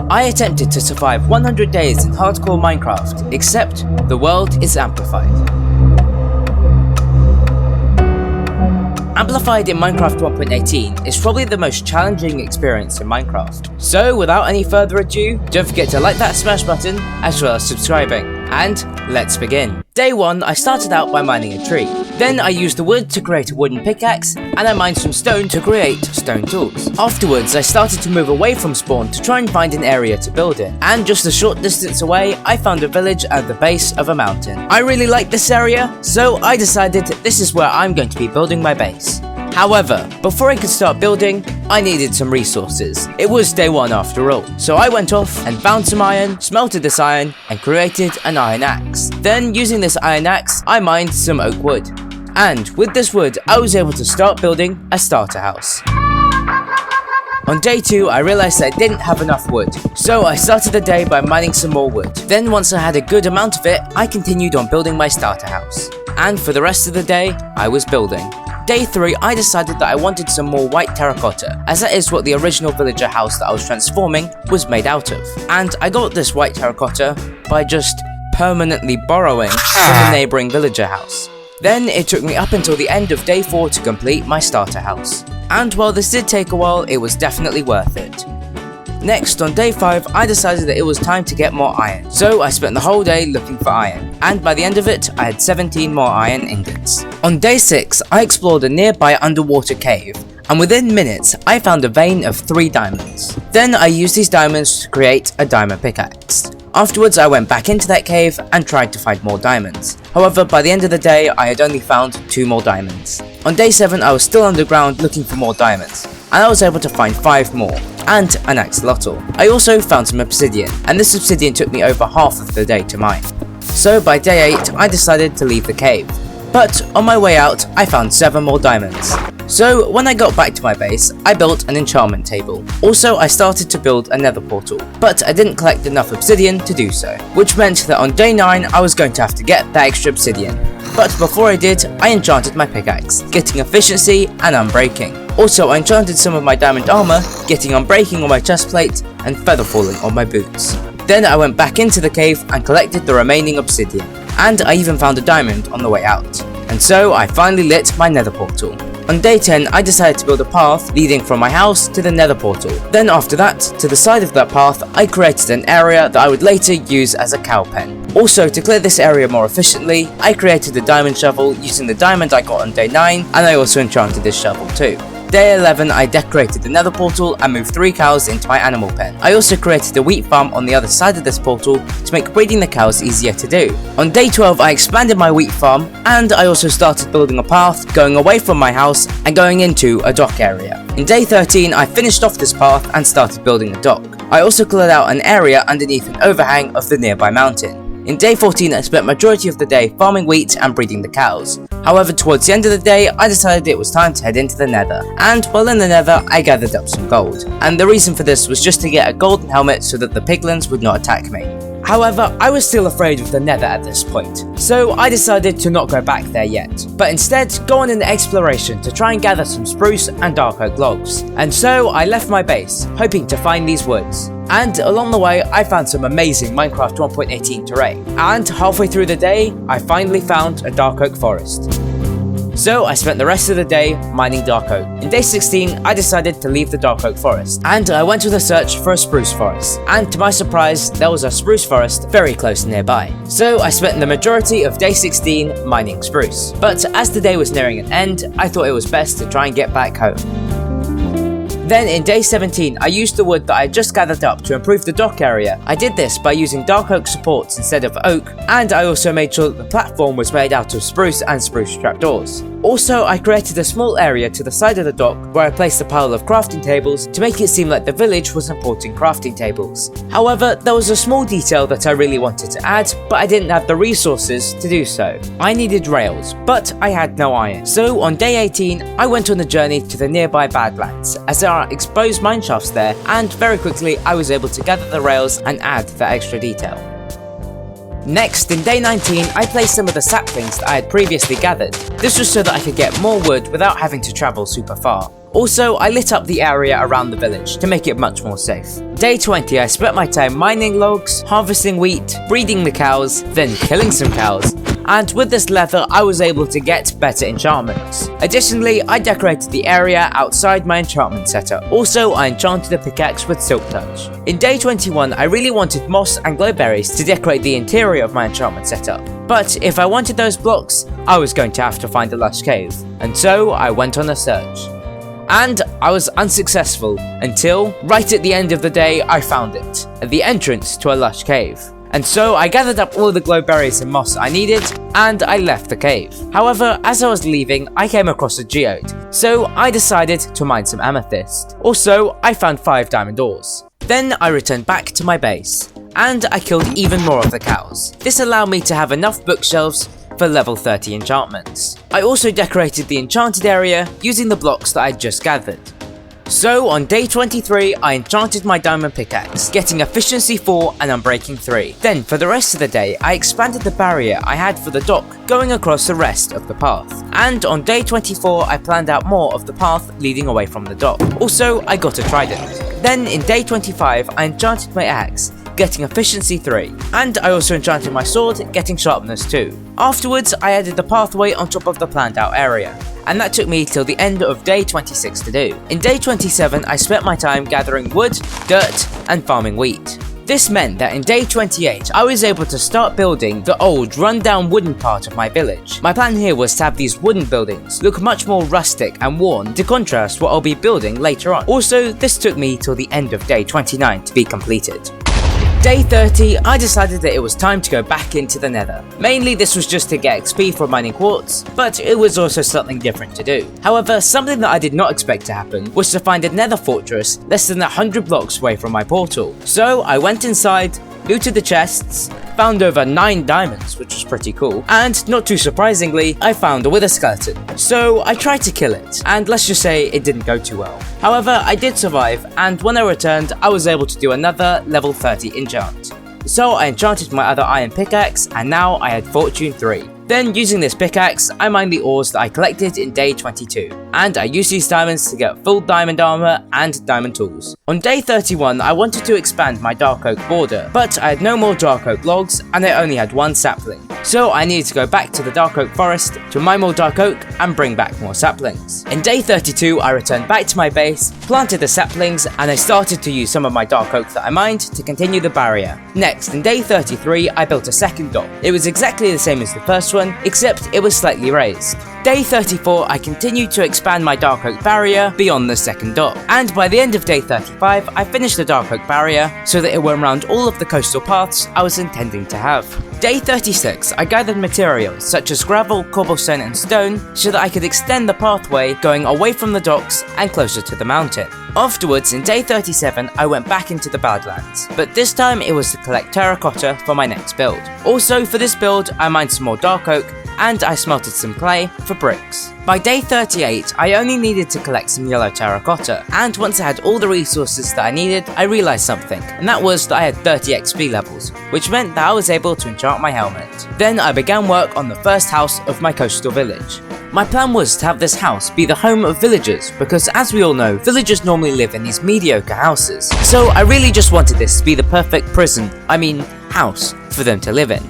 I attempted to survive 100 days in hardcore Minecraft, except the world is amplified. Amplified in Minecraft 1.18 is probably the most challenging experience in Minecraft. So without any further ado, don't forget to like that smash button as well as subscribing. And let's begin. Day 1, I started out by mining a tree. Then I used the wood to create a wooden pickaxe, and I mined some stone to create stone tools. Afterwards, I started to move away from spawn to try and find an area to build in. And just a short distance away, I found a village at the base of a mountain. I really liked this area, so I decided this is where I'm going to be building my base. However, before I could start building, I needed some resources. It was day 1 after all, so I went off and found some iron, smelted this iron, and created an iron axe. Then, using this iron axe, I mined some oak wood. And with this wood, I was able to start building a starter house. On day 2, I realized that I didn't have enough wood, so I started the day by mining some more wood. Then once I had a good amount of it, I continued on building my starter house. And for the rest of the day, I was building. Day 3, I decided that I wanted some more white terracotta, as that is what the original villager house that I was transforming was made out of. And I got this white terracotta by just permanently borrowing from a neighbouring villager house. Then it took me up until the end of day 4 to complete my starter house. And while this did take a while, it was definitely worth it. Next, on day 5, I decided that it was time to get more iron, so I spent the whole day looking for iron, and by the end of it, I had 17 more iron ingots. On day 6, I explored a nearby underwater cave, and within minutes, I found a vein of 3 diamonds. Then I used these diamonds to create a diamond pickaxe. Afterwards, I went back into that cave and tried to find more diamonds. However, by the end of the day, I had only found 2 more diamonds. On day 7, I was still underground looking for more diamonds, and I was able to find 5 more, and an axolotl. I also found some obsidian, and this obsidian took me over half of the day to mine. So by day 8, I decided to leave the cave. But on my way out, I found 7 more diamonds. So when I got back to my base, I built an enchantment table. Also, I started to build a nether portal, but I didn't collect enough obsidian to do so, which meant that on day 9, I was going to have to get that extra obsidian. But before I did, I enchanted my pickaxe, getting efficiency and unbreaking. Also, I enchanted some of my diamond armor, getting unbreaking on my chestplate and feather falling on my boots. Then I went back into the cave and collected the remaining obsidian, and I even found a diamond on the way out. And so I finally lit my nether portal. On day 10, I decided to build a path leading from my house to the nether portal. Then after that, to the side of that path, I created an area that I would later use as a cow pen. Also, to clear this area more efficiently, I created a diamond shovel using the diamond I got on day 9, and I also enchanted this shovel too. Day 11, I decorated the nether portal and moved 3 cows into my animal pen. I also created a wheat farm on the other side of this portal to make breeding the cows easier to do. On day 12, I expanded my wheat farm, and I also started building a path going away from my house and going into a dock area. In day 13, I finished off this path and started building a dock. I also cleared out an area underneath an overhang of the nearby mountain. In day 14, I spent majority of the day farming wheat and breeding the cows. However, towards the end of the day, I decided it was time to head into the nether. And while in the nether, I gathered up some gold. And the reason for this was just to get a golden helmet so that the piglins would not attack me. However, I was still afraid of the nether at this point, so I decided to not go back there yet, but instead go on an exploration to try and gather some spruce and dark oak logs. And so I left my base, hoping to find these woods. And along the way, I found some amazing Minecraft 1.18 terrain. And halfway through the day, I finally found a dark oak forest. So I spent the rest of the day mining dark oak. In day 16, I decided to leave the dark oak forest, and I went with a search for a spruce forest. And to my surprise, there was a spruce forest very close nearby. So I spent the majority of day 16 mining spruce. But as the day was nearing an end, I thought it was best to try and get back home. Then in day 17, I used the wood that I had just gathered up to improve the dock area. I did this by using dark oak supports instead of oak, and I also made sure that the platform was made out of spruce and spruce trapdoors. Also, I created a small area to the side of the dock where I placed a pile of crafting tables to make it seem like the village was importing crafting tables. However, there was a small detail that I really wanted to add, but I didn't have the resources to do so. I needed rails, but I had no iron. So on day 18, I went on a journey to the nearby Badlands, as there are exposed mineshafts there, and very quickly I was able to gather the rails and add that extra detail. Next, in day 19, I placed some of the saplings that I had previously gathered. This was so that I could get more wood without having to travel super far. Also, I lit up the area around the village to make it much more safe. Day 20, I spent my time mining logs, harvesting wheat, breeding the cows, then killing some cows, and with this leather I was able to get better enchantments. Additionally, I decorated the area outside my enchantment setup. Also, I enchanted a pickaxe with silk touch. In day 21, I really wanted moss and glowberries to decorate the interior of my enchantment setup. But if I wanted those blocks, I was going to have to find a lush cave, and so I went on a search. And I was unsuccessful until, right at the end of the day, I found it, at the entrance to a lush cave. And so I gathered up all the glowberries and moss I needed, and I left the cave. However, as I was leaving, I came across a geode, so I decided to mine some amethyst. Also, I found 5 diamond ores. Then I returned back to my base, and I killed even more of the cows. This allowed me to have enough bookshelves for level 30 enchantments. I also decorated the enchanted area using the blocks that I had just gathered. So on day 23, I enchanted my diamond pickaxe, getting efficiency 4 and unbreaking 3. Then for the rest of the day, I expanded the barrier I had for the dock, going across the rest of the path. And on day 24, I planned out more of the path leading away from the dock. Also, I got a trident. Then in day 25, I enchanted my axe, getting efficiency 3, and I also enchanted my sword, getting sharpness 2. Afterwards, I added the pathway on top of the planned out area, and that took me till the end of day 26 to do. In day 27, I spent my time gathering wood, dirt, and farming wheat. This meant that in day 28, I was able to start building the old run-down wooden part of my village. My plan here was to have these wooden buildings look much more rustic and worn to contrast what I'll be building later on. Also, this took me till the end of day 29 to be completed. Day 30, I decided that it was time to go back into the nether. Mainly this was just to get XP for mining quartz, but it was also something different to do. However, something that I did not expect to happen was to find a nether fortress less than 100 blocks away from my portal. So I went inside, looted the chests, found over 9 diamonds, which was pretty cool, and not too surprisingly, I found a wither skeleton. So I tried to kill it, and let's just say it didn't go too well. However, I did survive, and when I returned, I was able to do another level 30 enchant. So I enchanted my other iron pickaxe, and now I had fortune 3. Then, using this pickaxe, I mined the ores that I collected in day 22, and I used these diamonds to get full diamond armor and diamond tools. On day 31, I wanted to expand my dark oak border, but I had no more dark oak logs, and I only had 1 sapling. So I needed to go back to the dark oak forest to mine more dark oak and bring back more saplings. In day 32, I returned back to my base, planted the saplings, and I started to use some of my dark oak that I mined to continue the barrier. Next, in day 33, I built a second dock. It was exactly the same as the first one, except it was slightly raised. Day 34, I continued to expand my dark oak barrier beyond the second dock, and by the end of day 35, I finished the dark oak barrier so that it went around all of the coastal paths I was intending to have. Day 36, I gathered materials such as gravel, cobblestone and stone so that I could extend the pathway going away from the docks and closer to the mountain. Afterwards, in day 37, I went back into the Badlands, but this time it was to collect terracotta for my next build. Also, for this build, I mined some more dark oak, and I smelted some clay for bricks. By day 38, I only needed to collect some yellow terracotta, and once I had all the resources that I needed, I realized something, and that was that I had 30 XP levels, which meant that I was able to enchant my helmet. Then I began work on the first house of my coastal village. My plan was to have this house be the home of villagers, because as we all know, villagers normally live in these mediocre houses. So I really just wanted this to be the perfect house for them to live in.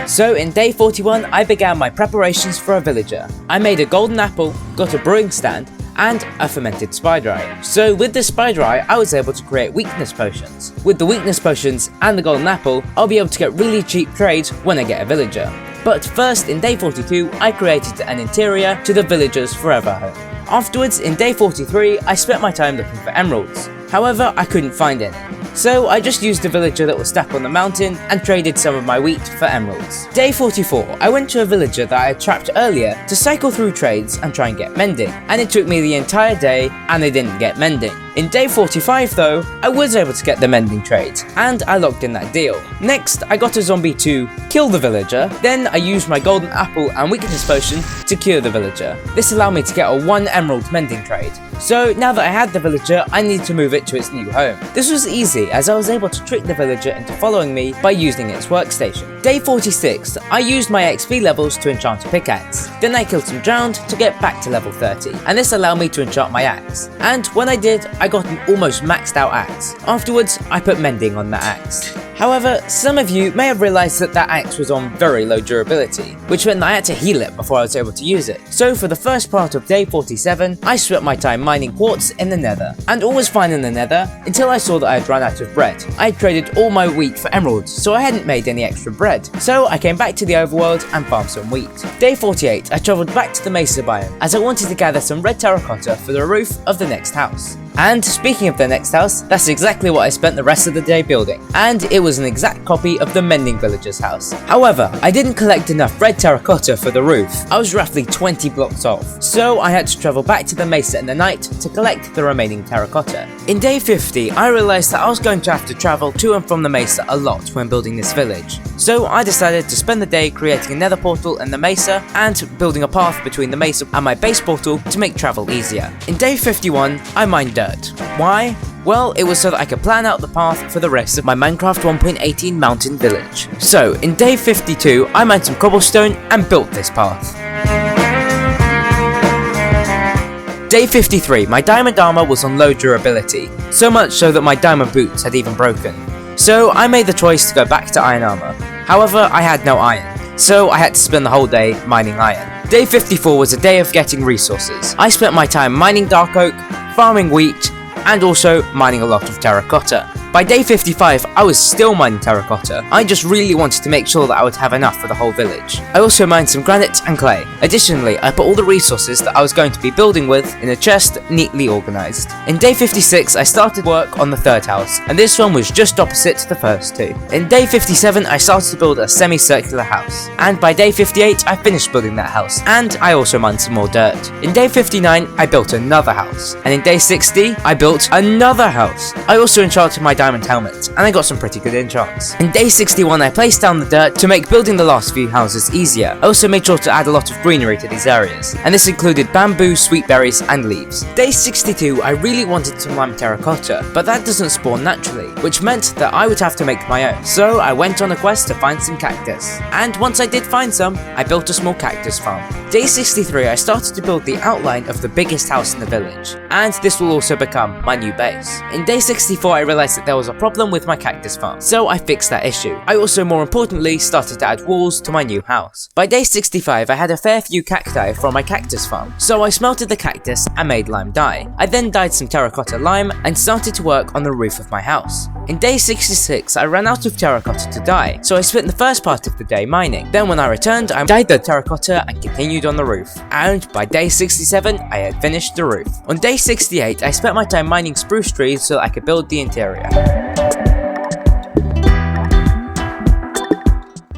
So in day 41, I began my preparations for a villager. I made a golden apple, got a brewing stand, and a fermented spider eye. So with this spider eye, I was able to create weakness potions. With the weakness potions and the golden apple, I'll be able to get really cheap trades when I get a villager. But first, in day 42, I created an interior to the villager's forever home. Afterwards, in day 43, I spent my time looking for emeralds. However, I couldn't find any. So I just used a villager that was stuck on the mountain and traded some of my wheat for emeralds. Day 44, I went to a villager that I had trapped earlier to cycle through trades and try and get mending, and it took me the entire day and I didn't get mending. In day 45 though, I was able to get the mending trait, and I locked in that deal. Next, I got a zombie to kill the villager, then I used my golden apple and weakness potion to cure the villager. This allowed me to get a 1 emerald mending trait. So now that I had the villager, I needed to move it to its new home. This was easy as I was able to trick the villager into following me by using its workstation. Day 46, I used my XP levels to enchant a pickaxe. Then I killed some drowned to get back to level 30, and this allowed me to enchant my axe. And when I did, I got an almost maxed out axe. Afterwards, I put mending on the axe. However, some of you may have realised that axe was on very low durability, which meant that I had to heal it before I was able to use it. So for the first part of day 47, I spent my time mining quartz in the nether, and all was fine in the nether until I saw that I had run out of bread. I had traded all my wheat for emeralds, so I hadn't made any extra bread. So I came back to the overworld and farmed some wheat. Day 48, I travelled back to the mesa biome, as I wanted to gather some red terracotta for the roof of the next house. And speaking of the next house, that's exactly what I spent the rest of the day building, and it was an exact copy of the mending villager's house. However, I didn't collect enough red terracotta for the roof. I was roughly 20 blocks off, so I had to travel back to the mesa in the night to collect the remaining terracotta. In day 50, I realised that I was going to have to travel to and from the mesa a lot when building this village. So I decided to spend the day creating a nether portal in the mesa and building a path between the mesa and my base portal to make travel easier. In day 51, I mined dirt. Why? Well, it was so that I could plan out the path for the rest of my Minecraft 1.18 mountain village. So, in day 52, I mined some cobblestone and built this path. Day 53, my diamond armor was on low durability, so much so that my diamond boots had even broken. So, I made the choice to go back to iron armor. However, I had no iron, so I had to spend the whole day mining iron. Day 54 was a day of getting resources. I spent my time mining dark oak, farming wheat, and also mining a lot of terracotta. By day 55, I was still mining terracotta. I just really wanted to make sure that I would have enough for the whole village. I also mined some granite and clay. Additionally, I put all the resources that I was going to be building with in a chest neatly organised. In day 56, I started work on the third house, and this one was just opposite the first two. In day 57, I started to build a semicircular house, and by day 58, I finished building that house, and I also mined some more dirt. In day 59, I built another house, and in day 60, I built another house. I also enchanted my diamond helmet, and I got some pretty good enchants. In day 61, I placed down the dirt to make building the last few houses easier. I also made sure to add a lot of greenery to these areas, and this included bamboo, sweet berries, and leaves. Day 62, I really wanted to mine terracotta, but that doesn't spawn naturally, which meant that I would have to make my own. So I went on a quest to find some cactus, and once I did find some, I built a small cactus farm. Day 63, I started to build the outline of the biggest house in the village, and this will also become my new base. In day 64, I realized that there was a problem with my cactus farm, so I fixed that issue. I also, more importantly, started to add walls to my new house. By day 65, I had a fair few cacti from my cactus farm, so I smelted the cactus and made lime dye. I then dyed some terracotta lime and started to work on the roof of my house. In day 66, I ran out of terracotta to dye, so I spent the first part of the day mining. Then when I returned, I dyed the terracotta and continued on the roof. And by day 67, I had finished the roof. On day 68, I spent my time mining spruce trees so that I could build the interior.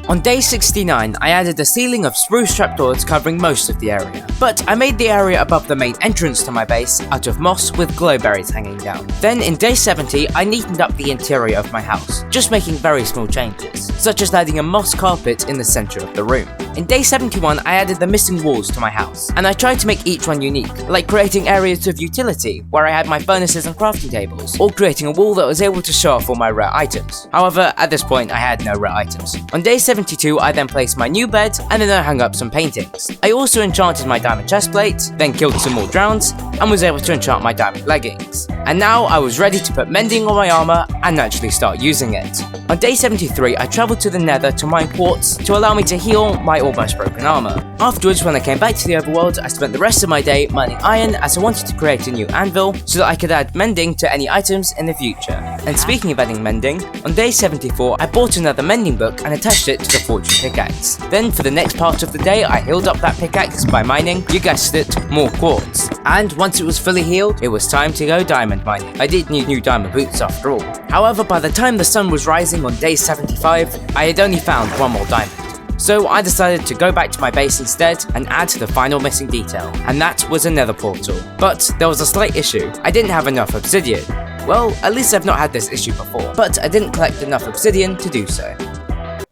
On day 69, I added a ceiling of spruce trapdoors covering most of the area, but I made the area above the main entrance to my base out of moss with glowberries hanging down. Then in day 70, I neatened up the interior of my house, just making very small changes, such as adding a moss carpet in the center of the room. In day 71, I added the missing walls to my house, and I tried to make each one unique, like creating areas of utility, where I had my furnaces and crafting tables, or creating a wall that was able to show off all my rare items. However, at this point, I had no rare items. On day 72, I then placed my new bed, and then I hung up some paintings. I also enchanted my diamond chestplate, then killed some more drowns, and was able to enchant my diamond leggings. And now I was ready to put mending on my armor and actually start using it. On day 73, I traveled to the nether to mine quartz to allow me to heal my almost broken armor. Afterwards, when I came back to the overworld, I spent the rest of my day mining iron as I wanted to create a new anvil so that I could add mending to any items in the future. And speaking of adding mending, on day 74, I bought another mending book and attached it to the fortune pickaxe. Then for the next part of the day, I healed up that pickaxe by mining, you guessed it, more quartz. And once it was fully healed, it was time to go diamond mining. I did need new diamond boots after all. However, by the time the sun was rising on day 75, I had only found one more diamond. So I decided to go back to my base instead and add the final missing detail, and that was a nether portal. But there was a slight issue. I didn't have enough obsidian. Well, at least I've not had this issue before, but I didn't collect enough obsidian to do so.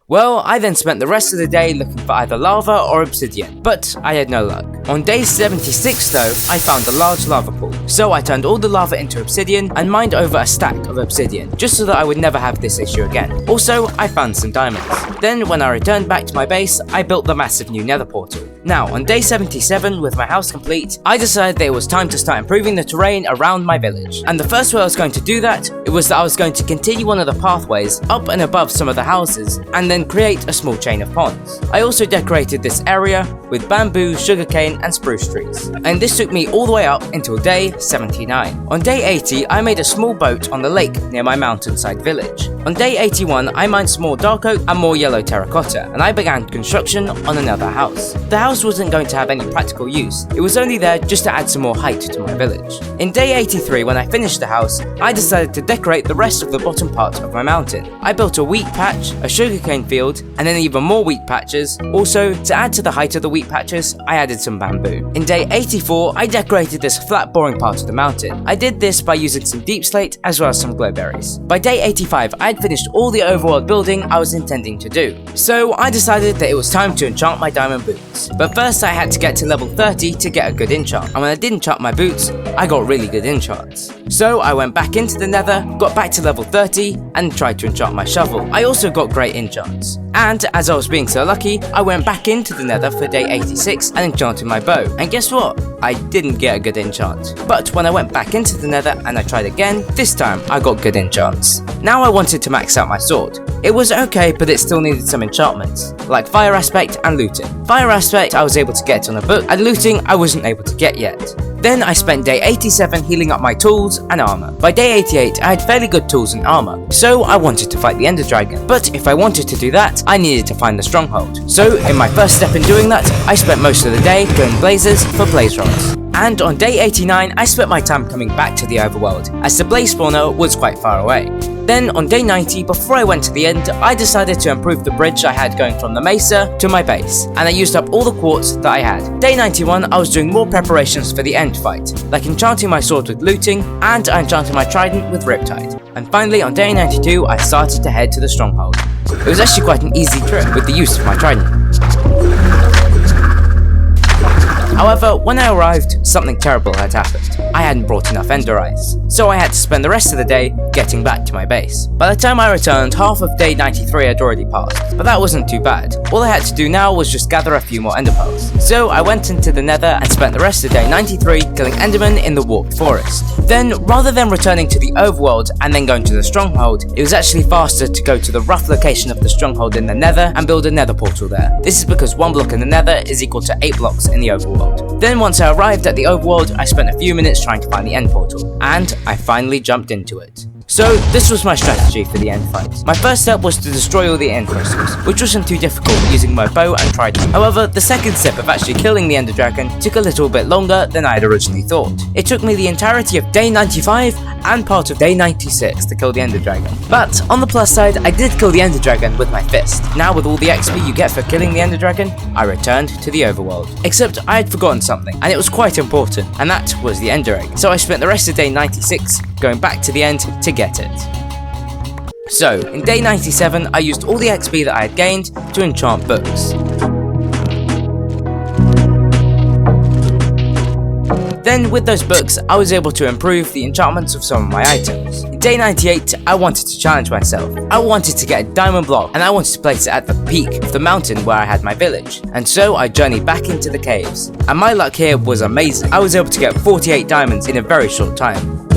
Well, I then spent the rest of the day looking for either lava or obsidian, but I had no luck. On day 76 though, I found a large lava pool, so I turned all the lava into obsidian and mined over a stack of obsidian, just so that I would never have this issue again. Also, I found some diamonds. Then when I returned back to my base, I built the massive new nether portal. Now, on day 77, with my house complete, I decided that it was time to start improving the terrain around my village. And the first way I was going to do that, it was that I was going to continue one of the pathways up and above some of the houses, and then create a small chain of ponds. I also decorated this area with bamboo, sugarcane, and spruce trees. And this took me all the way up until day 79. On day 80, I made a small boat on the lake near my mountainside village. On day 81, I mined some more dark oak and more yellow terracotta, and I began construction on another house. The house wasn't going to have any practical use, it was only there just to add some more height to my village. In day 83, when I finished the house, I decided to decorate the rest of the bottom part of my mountain. I built a wheat patch, a sugarcane field, and then even more wheat patches. Also, to add to the height of the wheat patches, I added some bamboo. In day 84, I decorated this flat boring part of the mountain. I did this by using some deep slate as well as some glowberries. By day 85, I had finished all the overworld building I was intending to do. So I decided that it was time to enchant my diamond boots. But first I had to get to level 30 to get a good enchant, and when I did enchant my boots, I got really good enchants. So I went back into the nether, got back to level 30, and tried to enchant my shovel. I also got great enchants. And as I was being so lucky, I went back into the nether for day 86 and enchanted my bow. And guess what? I didn't get a good enchant. But when I went back into the nether and I tried again, this time I got good enchants. Now I wanted to max out my sword. It was okay, but it still needed some enchantments, like fire aspect and looting. Fire aspect I was able to get on a book, and looting I wasn't able to get yet. Then I spent day 87 healing up my tools and armor. By day 88 I had fairly good tools and armor, so I wanted to fight the Ender Dragon. But if I wanted to do that, I needed to find the stronghold. So in my first step in doing that, I spent most of the day going blazes for blaze rods. And on day 89 I spent my time coming back to the overworld, as the blaze spawner was quite far away. Then on day 90, before I went to the end, I decided to improve the bridge I had going from the mesa to my base, and I used up all the quartz that I had. Day 91, I was doing more preparations for the end fight, like enchanting my sword with looting, and I enchanted my trident with riptide. And finally on day 92, I started to head to the stronghold. It was actually quite an easy trip with the use of my trident. However, when I arrived, something terrible had happened. I hadn't brought enough ender eyes, so I had to spend the rest of the day getting back to my base. By the time I returned, half of day 93 had already passed, but that wasn't too bad. All I had to do now was just gather a few more ender pearls. So I went into the nether and spent the rest of day 93 killing endermen in the warped forest. Then, rather than returning to the overworld and then going to the stronghold, it was actually faster to go to the rough location of the stronghold in the nether and build a nether portal there. This is because 1 block in the nether is equal to 8 blocks in the overworld. Then once I arrived at the overworld, I spent a few minutes trying to find the end portal, and I finally jumped into it. So this was my strategy for the end fight. My first step was to destroy all the end crystals, which wasn't too difficult using my bow and trident. However, the second step of actually killing the ender dragon took a little bit longer than I had originally thought. It took me the entirety of day 95 and part of day 96 to kill the ender dragon. But on the plus side, I did kill the ender dragon with my fist. Now with all the XP you get for killing the ender dragon, I returned to the overworld. Except I had forgotten something, and it was quite important, and that was the ender egg. So I spent the rest of day 96 going back to the end to get it. So, in day 97, I used all the XP that I had gained to enchant books. Then, with those books, I was able to improve the enchantments of some of my items. In day 98, I wanted to challenge myself. I wanted to get a diamond block, and I wanted to place it at the peak of the mountain where I had my village. And so, I journeyed back into the caves. And my luck here was amazing. I was able to get 48 diamonds in a very short time.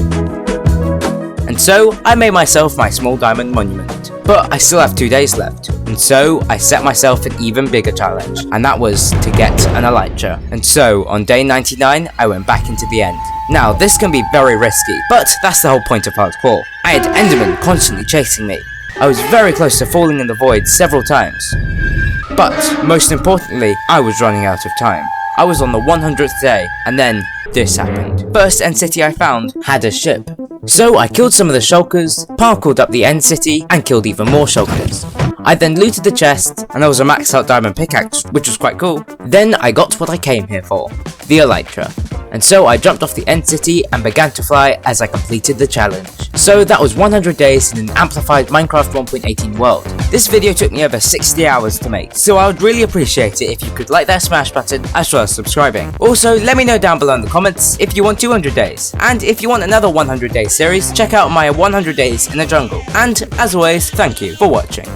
And so, I made myself my small diamond monument. But I still have 2 days left, and so I set myself an even bigger challenge, and that was to get an elytra. And so, on day 99, I went back into the end. Now, this can be very risky, but that's the whole point of hardcore. I had endermen constantly chasing me. I was very close to falling in the void several times. But, most importantly, I was running out of time. I was on the 100th day, and then this happened. First end city I found had a ship. So I killed some of the shulkers, parkoured up the end city, and killed even more shulkers. I then looted the chest, and there was a maxed out diamond pickaxe, which was quite cool. Then I got what I came here for, the elytra. And so I jumped off the end city and began to fly as I completed the challenge. So that was 100 days in an amplified Minecraft 1.18 world. This video took me over 60 hours to make, so I would really appreciate it if you could like that smash button as well as subscribing. Also, let me know down below in the comments if you want 200 days. And if you want another 100 days series, check out my 100 days in the jungle. And as always, thank you for watching.